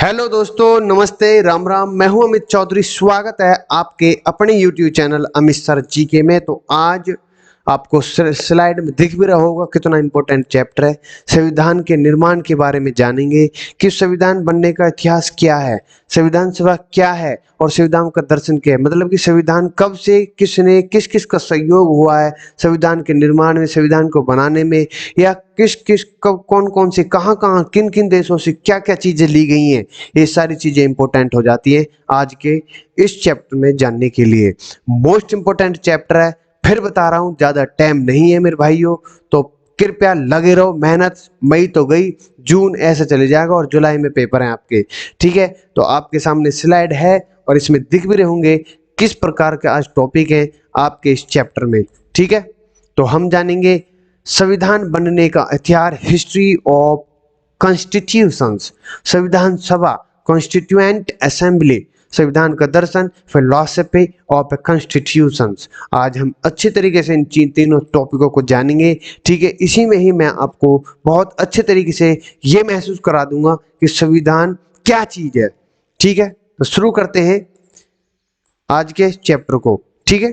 Hello दोस्तों, नमस्ते, राम राम। मैं हूं अमित चौधरी। स्वागत है आपके अपने YouTube channel Amit sir GK में। तो आज आपको स्लाइड में दिख भी रहा होगा कितना इंपॉर्टेंट चैप्टर है। संविधान के निर्माण के बारे में जानेंगे कि संविधान बनने का इतिहास क्या है, संविधान सभा क्या है और संविधान का दर्शन क्या है। मतलब कि संविधान कब से किसने किस किस का सहयोग हुआ है संविधान के निर्माण में, संविधान को बनाने में, या किस किस कब कौन कौन से कहाँ कहाँ किन किन देशों से क्या क्या चीजें ली गई हैं। ये सारी चीजें इंपॉर्टेंट हो जाती है आज के इस चैप्टर में जानने के लिए। मोस्ट इंपॉर्टेंट चैप्टर है, फिर बता रहा हूं, ज्यादा टाइम नहीं है मेरे भाइयों, तो कृपया लगे रहो। मेहनत मई तो गई, जून ऐसे चले जाएगा और जुलाई में पेपर है आपके। ठीक है, तो आपके सामने स्लाइड है और इसमें दिख भी रहे होंगे किस प्रकार के आज टॉपिक है आपके इस चैप्टर में। ठीक है, तो हम जानेंगे संविधान बनने का इतिहास, हिस्ट्री ऑफ कॉन्स्टिट्यूशंस, संविधान सभा, कॉन्स्टिट्यूएंट असेंबली, संविधान का दर्शन, फिलॉसफी ऑफ कॉन्स्टिट्यूशंस। आज हम अच्छे तरीके से इन तीनों टॉपिकों को जानेंगे। ठीक है, इसी में ही मैं आपको बहुत अच्छे तरीके से ये महसूस करा दूंगा कि संविधान क्या चीज है। ठीक है, तो शुरू करते हैं आज के चैप्टर को। ठीक है,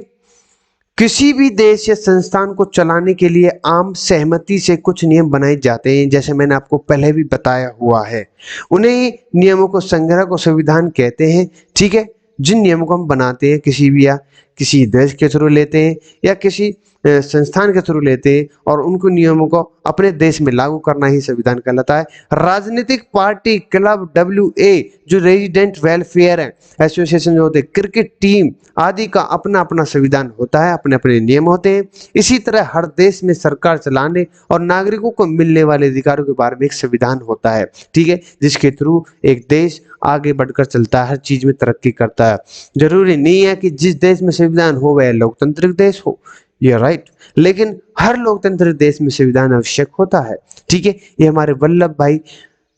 किसी भी देश या संस्थान को चलाने के लिए आम सहमति से कुछ नियम बनाए जाते हैं, जैसे मैंने आपको पहले भी बताया हुआ है। उन्हें नियमों को संग्रह को संविधान कहते हैं। ठीक है, जिन नियमों को हम बनाते हैं किसी भी या किसी देश के थ्रू लेते हैं या किसी संस्थान के थ्रू लेते हैं और उनको नियमों को अपने देश में लागू करना ही संविधान कहलाता है। राजनीतिक पार्टी, क्लब, WA जो रेजिडेंट वेलफेयर है, एसोसिएशन जो होते हैं, क्रिकेट टीम आदि का अपना अपना संविधान होता है, अपने अपने नियम होते हैं। इसी तरह हर देश में सरकार चलाने और नागरिकों को मिलने वाले अधिकारों के बारे में एक संविधान होता है। ठीक है, जिसके थ्रू एक देश आगे बढ़कर चलता है, हर चीज में तरक्की करता है। जरूरी नहीं है कि जिस देश में संविधान हो वह लोकतांत्रिक देश हो, ये राइट, लेकिन हर लोकतंत्र देश में संविधान आवश्यक होता है। ठीक है, ये हमारे वल्लभ भाई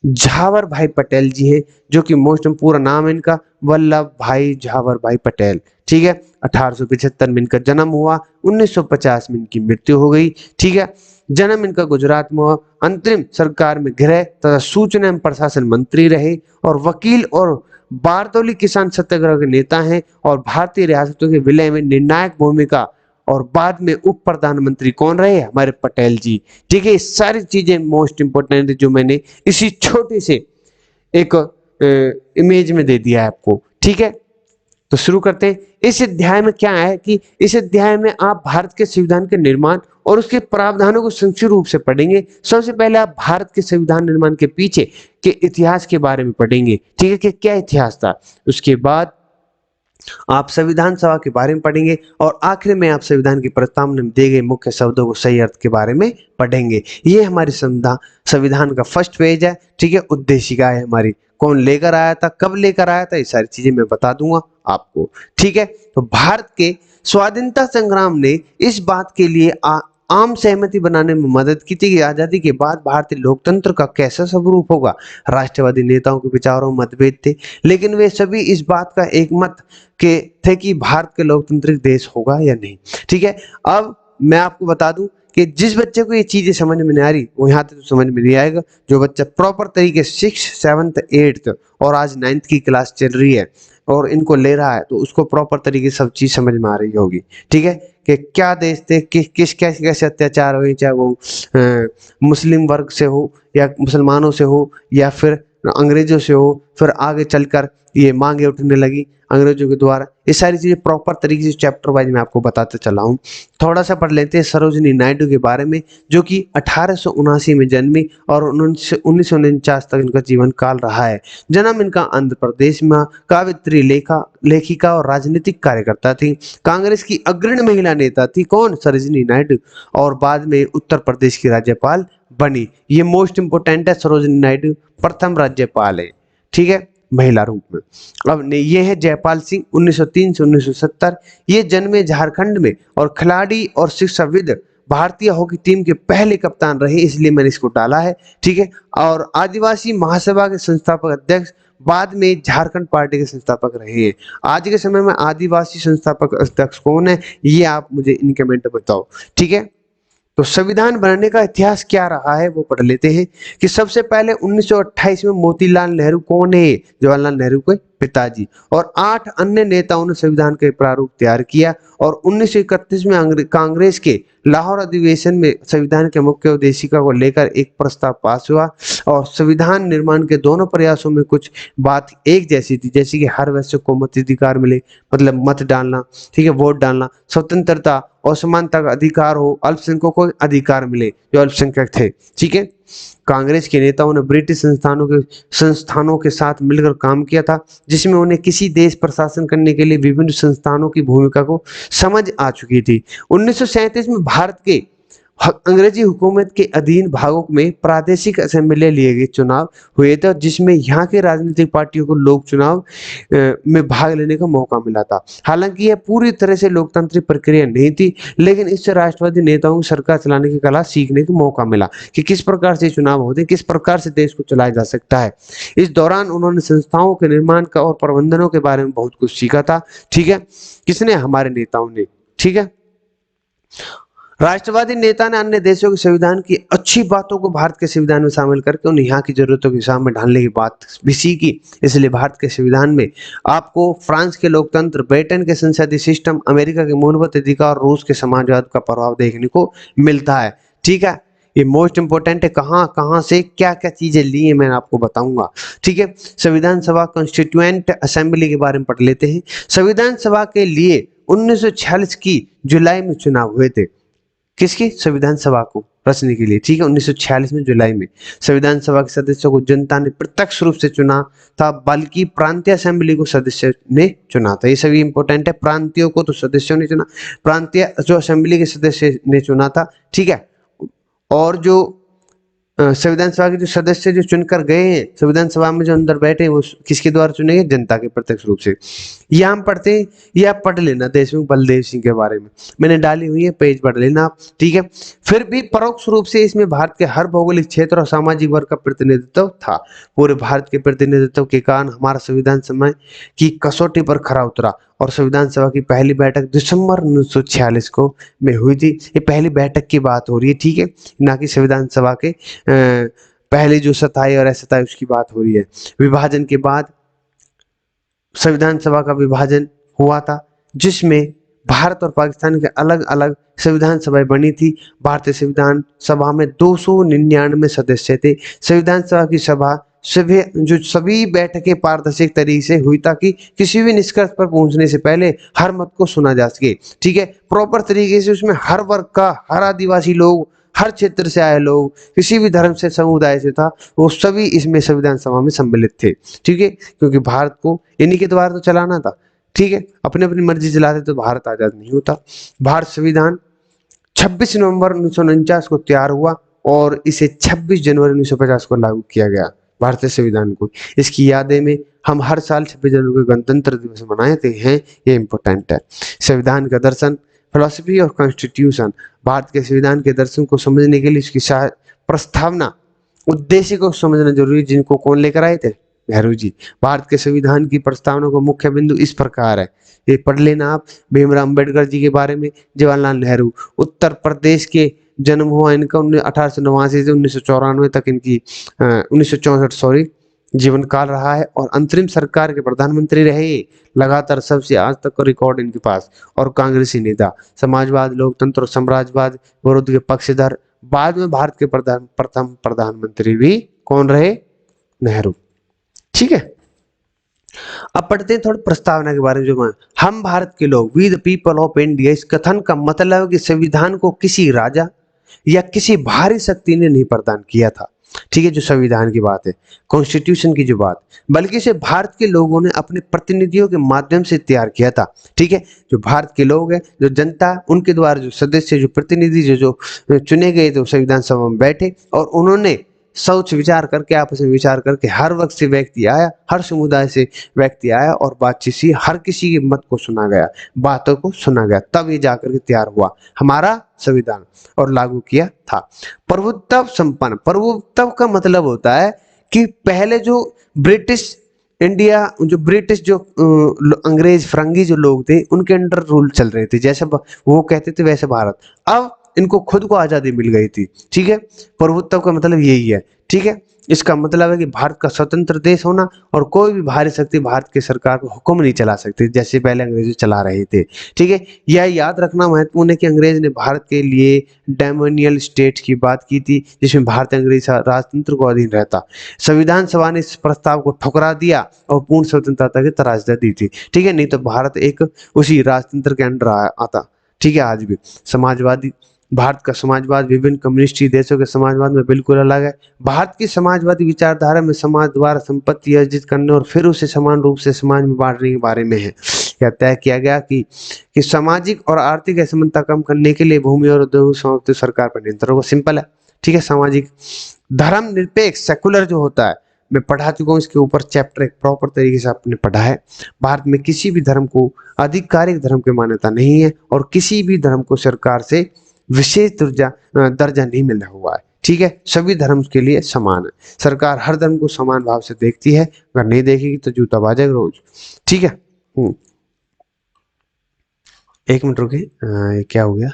झावर भाई पटेल जी हैं, जो कि मोस्ट पूरा नाम है इनका वल्लभ भाई झावर भाई पटेल। ठीक है, 1875 में इनका जन्म हुआ, 1950 में इनकी मृत्यु हो गई। ठीक है, जन्म इनका गुजरात में हुआ। अंतरिम सरकार में गृह तथा सूचना एवं प्रशासन मंत्री रहे और वकील और बारदौली किसान सत्याग्रह के नेता हैं और भारतीय रियासतों के विलय में निर्णायक भूमिका, और बाद में उप प्रधानमंत्री कौन रहे? हमारे पटेल जी। ठीक है, ये सारी चीजें मोस्ट इंपोर्टेंट है जो मैंने इसी छोटे से एक इमेज में दे दिया है आपको। ठीक है, तो शुरू करते हैं। इस अध्याय में क्या है कि इस अध्याय में आप भारत के संविधान के निर्माण और उसके प्रावधानों को संक्षिप्त रूप से पढ़ेंगे। सबसे पहले आप भारत के संविधान निर्माण के पीछे के इतिहास के बारे में पढ़ेंगे। ठीक है, कि क्या इतिहास था। उसके बाद आप संविधान सभा के बारे में पढ़ेंगे और आखिर में आप संविधान की प्रस्तावना में दिए गए मुख्य शब्दों को सही अर्थ के बारे में पढ़ेंगे। ये हमारी संविधान का फर्स्ट पेज है। ठीक है, उद्देशिका है हमारी, कौन लेकर आया था, कब लेकर आया था, ये सारी चीजें मैं बता दूंगा आपको। ठीक है, तो भारत के स्वाधीनता संग्राम ने इस बात के लिए आम सहमति बनाने में मदद की थी कि आजादी के बाद भारतीय लोकतंत्र का कैसा स्वरूप होगा। राष्ट्रवादी नेताओं के विचारों में मतभेद थे, लेकिन वे सभी इस बात का एक मत के थे कि भारत के लोकतांत्रिक देश होगा या नहीं। ठीक है, अब मैं आपको बता दूं कि जिस बच्चे को ये चीजें समझ में नहीं आ रही वो यहाँ तक तो समझ में नहीं आएगा। जो बच्चा प्रॉपर तरीके से 6th 7th 8th और आज 9th की क्लास चल रही है और इनको ले रहा है, तो उसको प्रॉपर तरीके से सब चीज समझ में आ रही होगी। ठीक है, कि क्या देश थे, किस कैसे कैसे अत्याचार हुए, चाहे वो मुस्लिम वर्ग से हो या मुसलमानों से हो या फिर अंग्रेजों से हो, फिर आगे चलकर ये मांगे उठने लगी अंग्रेजों के द्वारा। ये सारी चीजें प्रॉपर तरीके से चैप्टर वाइज मैं आपको बताते चला हूँ। थोड़ा सा पढ़ लेते हैं सरोजिनी नायडू के बारे में, जो कि 1879 में जन्मी और 1949 तक इनका जीवन काल रहा है। जन्म इनका आंध्र प्रदेश में। काव्यत्री लेखिका और राजनीतिक कार्यकर्ता थी। कांग्रेस की अग्रणी महिला नेता थी कौन? सरोजिनी नायडू। और बाद में उत्तर प्रदेश की राज्यपाल बनी। ये मोस्ट इंपोर्टेंट है, सरोजिनी नायडू प्रथम राज्यपाल है। ठीक है, महिला रूप में। अब ये है जयपाल सिंह, 1903 से 1970। ये जन्मे झारखंड में और खिलाड़ी और शिक्षाविद, भारतीय हॉकी टीम के पहले कप्तान रहे, इसलिए मैंने इसको डाला है। ठीक है, और आदिवासी महासभा के संस्थापक अध्यक्ष, बाद में झारखंड पार्टी के संस्थापक रहे हैं। आज के समय में आदिवासी संस्थापक अध्यक्ष कौन है, ये आप मुझे इन कमेंट में बताओ। ठीक है, तो संविधान बनाने का इतिहास क्या रहा है वो पढ़ लेते हैं कि सबसे पहले 1928 में मोतीलाल नेहरू कौन है, जवाहरलाल नेहरू के पिताजी, और 8 अन्य नेताओं ने संविधान का प्रारूप तैयार किया और 1931 में कांग्रेस के लाहौर अधिवेशन में संविधान के मुख्य उद्देशिका को लेकर एक प्रस्ताव पास हुआ और संविधान निर्माण के दोनों प्रयासों में कुछ बात एक जैसी थी, जैसे कि हर वैश्य को मताधिकार मिले, मतलब मत डालना, ठीक है, वोट डालना, स्वतंत्रता और समानता का अधिकार हो, अल्पसंख्यकों को अधिकार मिले जो अल्पसंख्यक थे, ठीक है। कांग्रेस के नेताओं ने ब्रिटिश संस्थानों के साथ मिलकर काम किया था, जिसमें उन्हें किसी देश पर शासन करने के लिए विभिन्न संस्थानों की भूमिका को समझ आ चुकी थी। 1937 में भारत के अंग्रेजी हुकूमत के अधीन भागों में प्रादेशिक असेंबली लिए गए चुनाव हुए थे, जिसमें यहाँ के राजनीतिक पार्टियों को लोक चुनाव में भाग लेने का मौका मिला था। हालांकि यह पूरी तरह से लोकतांत्रिक प्रक्रिया नहीं थी, लेकिन इससे राष्ट्रवादी नेताओं को सरकार चलाने की कला सीखने का मौका मिला कि किस प्रकार से चुनाव होते हैं, किस प्रकार से देश को चलाया जा सकता है। इस दौरान उन्होंने संस्थाओं के निर्माण का और प्रबंधनों के बारे में बहुत कुछ सीखा था, ठीक है। किसने? हमारे नेताओं ने, ठीक है। राष्ट्रवादी नेता ने अन्य देशों के संविधान की अच्छी बातों को भारत के संविधान में शामिल करके उन्हें यहाँ की जरूरतों के सामने ढालने की बात भी सीखी। इसलिए भारत के संविधान में आपको फ्रांस के लोकतंत्र, ब्रिटेन के संसदीय सिस्टम, अमेरिका के मूलभूत अधिकार, रूस के समाजवाद का प्रभाव देखने को मिलता है, ठीक है। ये मोस्ट इंपोर्टेंट है। कहाँ कहाँ से क्या क्या चीजें ली है मैं आपको बताऊंगा, ठीक है। संविधान सभा कॉन्स्टिट्यूएंट असेंबली के बारे में पढ़ लेते हैं। संविधान सभा के लिए 1946 की जुलाई में चुनाव हुए थे। किसकी? संविधान सभा को रचने के लिए, ठीक है। 1946 में जुलाई में संविधान सभा के सदस्यों को जनता ने प्रत्यक्ष रूप से चुना था, बल्कि प्रांतीय असेंबली को सदस्य ने चुना था। ये सभी इंपॉर्टेंट है। प्रांतीयों को तो सदस्यों ने चुना, प्रांतीय जो असेंबली के सदस्य ने चुना था, ठीक है। और जो संविधान सभा के जो सदस्य जो चुनकर गए हैं, संविधान सभा में जो अंदर बैठे हैं, वो किसके द्वारा चुने गए? जनता के प्रत्यक्ष रूप से। ये हम पढ़ते हैं, ये आप पढ़ लेना देशमुख बलदेव सिंह के बारे में, मैंने डाली हुई है, पेज पढ़ लेना आप, ठीक है। फिर भी परोक्ष रूप से इसमें भारत के हर भौगोलिक क्षेत्र और सामाजिक वर्ग का प्रतिनिधित्व था। पूरे भारत के प्रतिनिधित्व के कारण हमारा संविधान समय की कसौटी पर खरा उतरा और संविधान सभा की पहली बैठक दिसंबर 1946 को में हुई थी। ये पहली बैठक की बात हो रही है, ठीक है, ना कि संविधान सभा के पहले जो सताई और असताई उसकी बात हो रही है। विभाजन के बाद संविधान सभा का विभाजन हुआ था, जिसमें भारत और पाकिस्तान के अलग अलग संविधान सभाएं बनी थी। भारतीय संविधान सभा में 299 सदस्य थे। संविधान सभा की सभा सभी बैठकें पारदर्शी तरीके से हुई ताकि किसी भी निष्कर्ष पर पहुंचने से पहले हर मत को सुना जा सके, ठीक है। प्रॉपर तरीके से उसमें हर वर्ग का, हर आदिवासी लोग, हर क्षेत्र से आए लोग, किसी भी धर्म से, समुदाय से था, वो सभी इसमें संविधान सभा में सम्मिलित थे, ठीक है। क्योंकि भारत को इन्हीं के द्वारा तो चलाना था, ठीक है। अपनी अपनी मर्जी चलाते तो भारत आजाद नहीं होता। भारत संविधान 26 नवंबर 1949 को तैयार हुआ और इसे 26 जनवरी 1950 को लागू किया गया, भारतीय संविधान को। इसकी यादें में हम हर साल 26 जनवरी को गणतंत्र दिवस मनाते हैं, ये इंपॉर्टेंट है। संविधान का दर्शन, फिलोसफी और कॉन्स्टिट्यूशन। भारत के संविधान के दर्शन को समझने के लिए इसकी प्रस्तावना, उद्देश्य को समझना जरूरी है, जिनको कौन लेकर आए थे? नेहरू जी। भारत के संविधान की प्रस्तावना को मुख्य बिंदु इस प्रकार है, ये पढ़ लेना आप। भीमराव अंबेडकर जी के बारे में, जवाहरलाल नेहरू, उत्तर प्रदेश के जन्म हुआ इनका 1889 से 1994 तक, इनकी 1964 सॉरी जीवन काल रहा है और अंतरिम सरकार के प्रधानमंत्री रहे लगातार सबसे आज तक का रिकॉर्ड इनके पास। और कांग्रेसी नेता, समाजवाद, लोकतंत्र और साम्राज्यवाद विरोध के पक्षधर। बाद में भारत के प्रथम प्रधानमंत्री भी कौन रहे? नेहरू, ठीक है। अब पढ़ते हैं थोड़ा प्रस्तावना के बारे में। जो हम भारत के लोग, we the people of India, इस कथन का मतलब है कि संविधान को किसी राजा या किसी बाहरी शक्ति ने नहीं प्रदान किया था, ठीक है। जो संविधान की बात है, कॉन्स्टिट्यूशन की जो बात, बल्कि इसे भारत के लोगों ने अपने प्रतिनिधियों के माध्यम से तैयार किया था, ठीक है। जो भारत के लोग हैं, जो जनता, उनके द्वारा जो सदस्य, जो प्रतिनिधि जो चुने गए थे, संविधान सभा में बैठे और उन्होंने सोच विचार करके, आपस में विचार करके, हर वक्त से व्यक्ति आया, हर समुदाय से व्यक्ति आया और बातचीत से हर किसी के मत को सुना गया, बातों को सुना गया, तब ये जाकर के तैयार हुआ हमारा संविधान और लागू किया था। प्रभुत्व संपन्न। प्रभुत्व का मतलब होता है कि पहले जो ब्रिटिश इंडिया, जो ब्रिटिश जो अंग्रेज फरंगी जो लोग थे, उनके अंडर रूल चल रहे थे, जैसे वो कहते थे वैसे भारत। अब इनको खुद को आजादी मिल गई थी। ठीक है, प्रभुत्व का मतलब यही है। ठीक है, इसका मतलब है कि भारत का स्वतंत्र देश होना और कोई भी बाहरी शक्ति भारत की सरकार को हुक्म नहीं चला सकती जैसे पहले अंग्रेज चला रहे थे। ठीक है, यह याद रखना महत्वपूर्ण है कि अंग्रेज ने भारत के लिए डोमिनियल स्टेट की बात की थी, जिसमें भारत अंग्रेज राजतंत्र को अधीन रहता। संविधान सभा ने इस प्रस्ताव को ठुकरा दिया और पूर्ण स्वतंत्रता की तराजदा दी थी। ठीक है, नहीं तो भारत एक उसी राजतंत्र के अंडर आता। ठीक है, आज भी समाजवादी भारत का समाजवाद विभिन्न कम्युनिस्टी देशों के समाजवाद में बिल्कुल अलग है। भारत की समाजवादी विचारधारा में समाज द्वारा संपत्ति अर्जित करने और फिर उसे समान रूप से समाज में बांटने के बारे में है। यह तय किया गया कि सामाजिक और आर्थिक असमानता कम करने के लिए भूमि और उद्योग संपत्ति सरकार पर नियंत्रण होगा। सिंपल है। ठीक है, सामाजिक धर्मनिरपेक्ष सेकुलर जो होता है, मैं पढ़ा चुका हूँ इसके ऊपर चैप्टर, एक प्रॉपर तरीके से आपने पढ़ा है। भारत में किसी भी धर्म को आधिकारिक धर्म की मान्यता नहीं है और किसी भी धर्म को सरकार से विशेष दर्जा नहीं मिला हुआ है। ठीक है, सभी धर्म के लिए समान है। सरकार हर धर्म को समान भाव से देखती है, अगर नहीं देखेगी तो जूता बाजेगा रोज। ठीक है, एक मिनट रुके, क्या हो गया?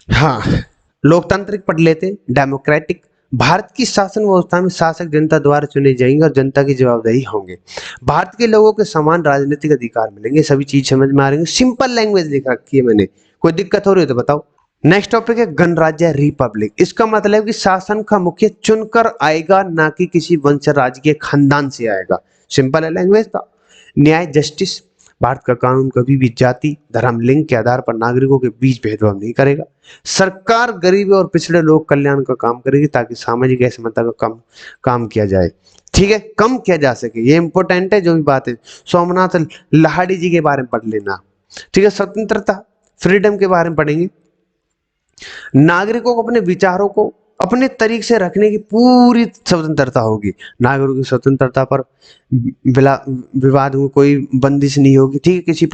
हाँ, लोकतांत्रिक पढ़ लेते। डेमोक्रेटिक, भारत की शासन व्यवस्था में शासक जनता द्वारा चुने जाएंगे और जनता की जवाबदेही होंगे। भारत के लोगों के समान राजनीतिक अधिकार मिलेंगे। सभी चीज समझ में आ रही है, सिंपल लैंग्वेज लिख रखी है मैंने, कोई दिक्कत हो रही है तो बताओ। नेक्स्ट टॉपिक है गणराज्य रिपब्लिक। इसका मतलब कि शासन का मुखिया चुनकर आएगा, ना कि किसी वंश राजकीय खानदान से आएगा। सिंपल है लैंग्वेज का। न्याय जस्टिस, भारत का कानून कभी भी जाति धर्म लिंग के आधार पर नागरिकों के बीच भेदभाव नहीं करेगा। सरकार गरीब और पिछड़े लोग कल्याण का काम करेगी ताकि सामाजिक असमानता का काम किया जाए। ठीक है, कम किया जा सके, ये इंपॉर्टेंट है। जो भी बात है, सोमनाथ लाहिड़ी जी के बारे में पढ़ लेना। ठीक है, स्वतंत्रता फ्रीडम के बारे में पढ़ेंगे। नागरिकों को अपने विचारों को अपने तरीके से रखने की पूरी स्वतंत्रता होगी। नागरिकों की स्वतंत्रता पर विवाद में कोई बंदिश नहीं होगी। ठीक है, किसी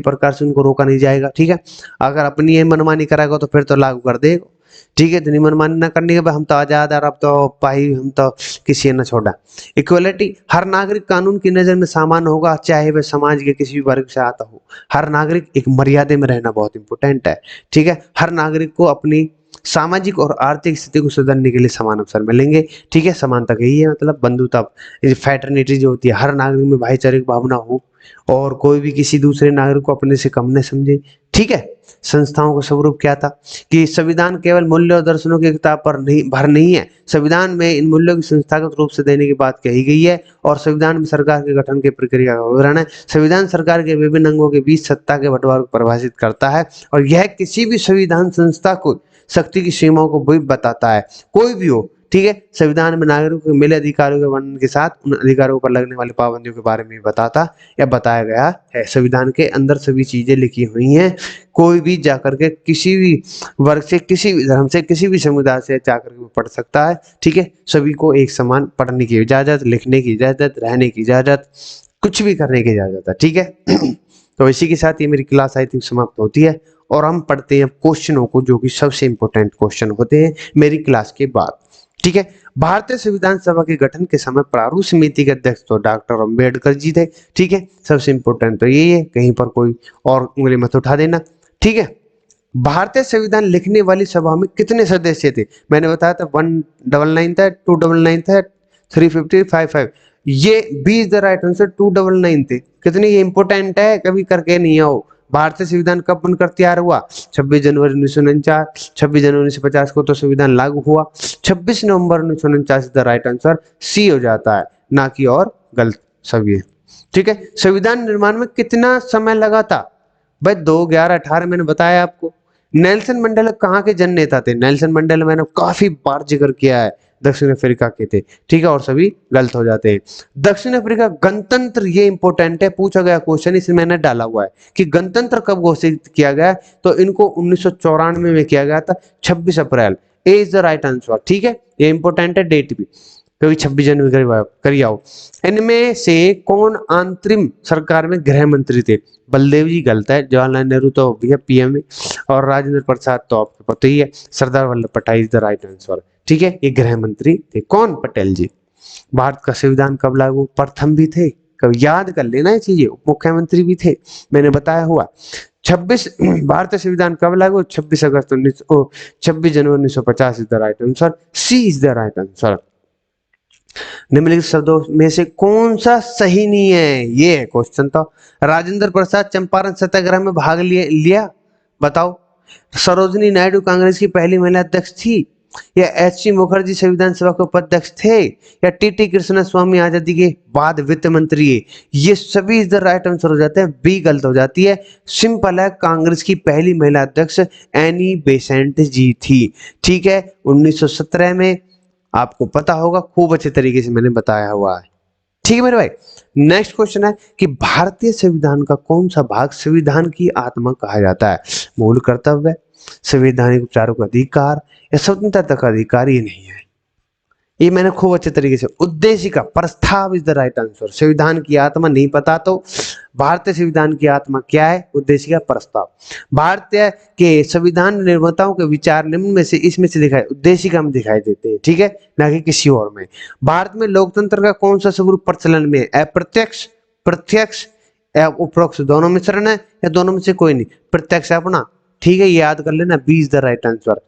प्रकार से उनको रोका नहीं जाएगा। ठीक है, अगर अपनी ये मनमानी कराएगा तो फिर तो लागू कर देगा। ठीक है, इतनी मनमानी ना करने के बाद हम तो आजाद और अब तो पाई, हम तो किसी ने छोड़ा। इक्वलिटी, हर नागरिक कानून की नजर में समान होगा, चाहे वह समाज के किसी भी वर्ग से आता हो। हर नागरिक एक मर्यादा में रहना बहुत इंपॉर्टेंट है। ठीक है, हर नागरिक को अपनी सामाजिक और आर्थिक स्थिति को सुधारने के लिए समान अवसर मिलेंगे। ठीक है, समानता का यही है मतलब, बंधुता फैटर्निटी जो होती है, हर नागरिक में भाईचारे की भावना हो और कोई भी किसी दूसरे नागरिक को अपने से कम न समझे। ठीक है, संस्थाओं का स्वरूप क्या था कि संविधान केवल मूल्य और दर्शनों की किताब पर नहीं है। संविधान में इन मूल्यों की संस्थागत रूप से देने की बात कही गई है और संविधान में सरकार के गठन की प्रक्रिया का विवरण है। संविधान सरकार के विभिन्न अंगों के बीच सत्ता के बंटवारे को परिभाषित करता है और यह किसी भी संविधान संस्था को शक्ति की सीमाओं को भी बताता है, कोई भी हो। ठीक है, संविधान में नागरिकों के मिले अधिकारों के वर्णन के साथ उन अधिकारों पर लगने वाली पाबंदियों के बारे में भी बताता या बताया गया है। संविधान के अंदर सभी चीजें लिखी हुई हैं। कोई भी जाकर के किसी भी वर्ग से, किसी भी धर्म से, किसी भी समुदाय से जाकर के पढ़ सकता है। ठीक है, सभी को एक समान पढ़ने की इजाजत, लिखने की इजाजत, रहने की इजाजत, कुछ भी करने की इजाजत है। ठीक है तो इसी के साथ ये मेरी क्लास आई थिंक समाप्त होती है और हम पढ़ते हैं क्वेश्चनों को, जो कि सबसे इंपॉर्टेंट क्वेश्चन होते हैं मेरी क्लास के बाद। ठीक है, भारतीय संविधान सभा के गठन के समय प्रारूप समिति के अध्यक्ष तो डॉक्टर अंबेडकर जी थे। ठीक है, सबसे इंपॉर्टेंट तो यही है, कहीं पर कोई और उंगली मत उठा देना। ठीक है, भारतीय संविधान लिखने वाली सभा में कितने सदस्य थे? मैंने बताया था 199 था, 299 था, 350, 55। ये 20 द राइट आंसर 299 थे। कितने ये इंपॉर्टेंट है, कभी करके नहीं आओ। भारतीय संविधान कब बनकर तैयार हुआ? 26 जनवरी 1949। 26 जनवरी 1950 को तो संविधान लागू हुआ। 26 नवंबर 1949 द राइट आंसर सी हो जाता है, ना कि और गलत सभी। ठीक है, संविधान निर्माण में कितना समय लगा था? भाई 2/11/18 मैंने बताया आपको। नेल्सन मंडेला कहाँ के जन नेता थे? नेल्सन मंडेला मैंने काफी बार जिक्र किया है, दक्षिण अफ्रीका के थे। ठीक है, और सभी गलत हो जाते हैं। दक्षिण अफ्रीका गणतंत्र, ये इंपॉर्टेंट है, पूछा गया क्वेश्चन, इसमें मैंने डाला हुआ है कि गणतंत्र कब घोषित किया गया। तो इनको 1994 में किया गया था, 26 अप्रैल। ए इज द राइट आंसर। ठीक है, ये इंपॉर्टेंट है, डेट भी कभी 26 जनवरी करिए आओ। इनमें से कौन अंतरिम सरकार में गृह मंत्री थे? बलदेव जी गलत है, जवाहरलाल नेहरू तो भैया पीएम है, और राजेंद्र प्रसाद तो आपको पता ही है, Sardar Vallabh Patel is the right answer. ठीक है, ये गृह मंत्री थे। कौन? पटेल जी। भारत का संविधान कब लागू? प्रथम भी थे कभी याद कर लेना ये चीजें, उप मुख्यमंत्री भी थे, मैंने बताया हुआ। 26 भारतीय संविधान कब लागू? 26 January 1950 is the right answer, C is the right answer. निम्नलिखित शब्दों में से कौन सा सही नहीं है, ये है क्वेश्चन। तो राजेंद्र प्रसाद चंपारण सत्याग्रह में भाग लिया, बताओ। सरोजिनी नायडू कांग्रेस की पहली महिला अध्यक्ष थी, या एच.सी. मुखर्जी संविधान सभा के उपाध्यक्ष थे, या टी.टी. कृष्ण स्वामी आजादी के बाद वित्त मंत्री है? ये सभी इधर राइट आंसर हो जाते हैं, बी गलत हो जाती है। सिंपल है, कांग्रेस की पहली महिला अध्यक्ष एनी बेसेंट जी थी। ठीक है, 1917 में, आपको पता होगा, खूब अच्छे तरीके से मैंने बताया हुआ है। ठीक है मेरे भाई। नेक्स्ट क्वेश्चन है कि भारतीय संविधान का कौन सा भाग संविधान की आत्मा कहा जाता है? मूल कर्तव्य, संवैधानिक उपचारों का अधिकार, या स्वतंत्रता का अधिकार? ये नहीं है, ये मैंने खूब अच्छे तरीके से, उद्देशिका, प्रस्ताव इज द राइट आंसर। संविधान की आत्मा नहीं पता तो भारतीय संविधान की आत्मा क्या है? उद्देशिका, प्रस्ताव। भारतीय के संविधान निर्माताओं के विचार निम्न में से इसमें से दिखाई उद्देशिका में दिखाई देते हैं, ठीक है, ना कि किसी और में। भारत में लोकतंत्र का कौन सा स्वरूप प्रचलन में है? अप्रत्यक्ष, प्रत्यक्ष या उपरोक्त, दोनों मिश्रण है, या दोनों में से कोई नहीं? प्रत्यक्ष है अपना, ठीक है, याद कर लेना, B is the right answer.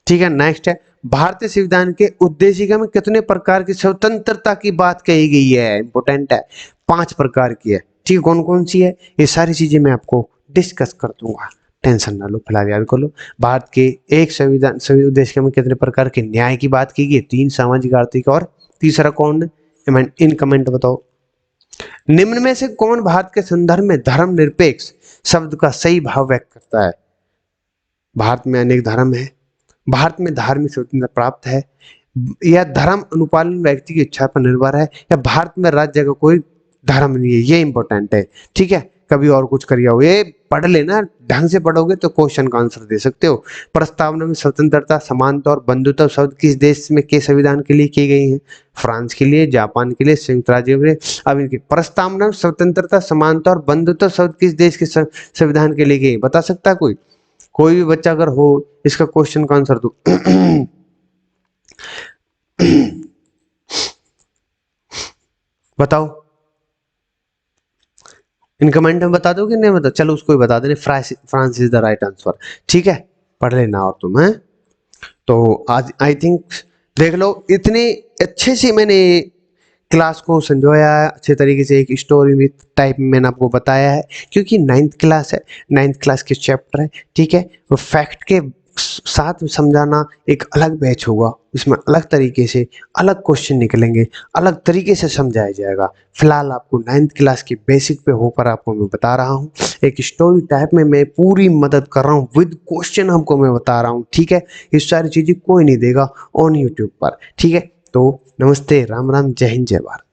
ठीक है, नेक्स्ट है, भारतीय संविधान के उद्देशिका में कितने प्रकार की स्वतंत्रता की बात कही गई है? इंपोर्टेंट है, 5 प्रकार की है। ठीक है, कौन कौन सी है? ये सारी चीजें मैं आपको डिस्कस कर दूंगा, टेंशन ना लो, फिलहाल याद कर लो। भारत के एक संविधान उद्देशिका में कितने प्रकार के न्याय की बात की गई? 3, सामाजिक, आर्थिक, और तीसरा कौन है? इन कमेंट बताओ। निम्न में से कौन भारत के संदर्भ में धर्मनिरपेक्ष शब्द का सही भाव व्यक्त करता है? भारत में अनेक धर्म है, भारत में धार्मिक स्वतंत्रता प्राप्त है, या धर्म अनुपालन व्यक्ति की इच्छा पर निर्भर है, या भारत में राज्य का कोई धर्म नहीं है? ये इंपॉर्टेंट है, ठीक है, कभी और कुछ करिए हो, ये पढ़ लेना, ढंग से पढ़ोगे तो क्वेश्चन का आंसर दे सकते हो। प्रस्तावना में स्वतंत्रता, समानता और बंधुत्व शब्द किस देश में के संविधान के लिए किए गए हैं? फ्रांस के लिए, जापान के लिए, संयुक्त राज्य के लिए? अब इनकी प्रस्तावना में स्वतंत्रता, समानता और बंधुत्व शब्द किस देश के संविधान के लिए गए? बता सकता है कोई? कोई भी बच्चा अगर हो, इसका क्वेश्चन का आंसर दो। बताओ, इन कमेंट में बता दो कि नहीं बता? चलो उसको ही बता देने, France is the right answer. ठीक है, पढ़ लेना और तुम है तो आज आई थिंक देख लो, इतने अच्छे से मैंने क्लास को समझाया है, अच्छे तरीके से एक स्टोरी विथ टाइप में मैंने आपको बताया है, क्योंकि 9th क्लास है, 9th क्लास के चैप्टर है, ठीक है। वो फैक्ट के साथ समझाना एक अलग बैच होगा, इसमें अलग तरीके से अलग क्वेश्चन निकलेंगे, अलग तरीके से समझाया जाएगा। फिलहाल आपको 9th क्लास की बेसिक पे होकर आपको मैं बता रहा हूँ, एक स्टोरी टाइप में मैं पूरी मदद कर रहा हूँ, विद क्वेश्चन हमको मैं बता रहा हूँ, ठीक है। ये सारी चीजें कोई नहीं देगा ऑन यूट्यूब पर, ठीक है। तो नमस्ते, राम राम, जय हिंद, जय भारत।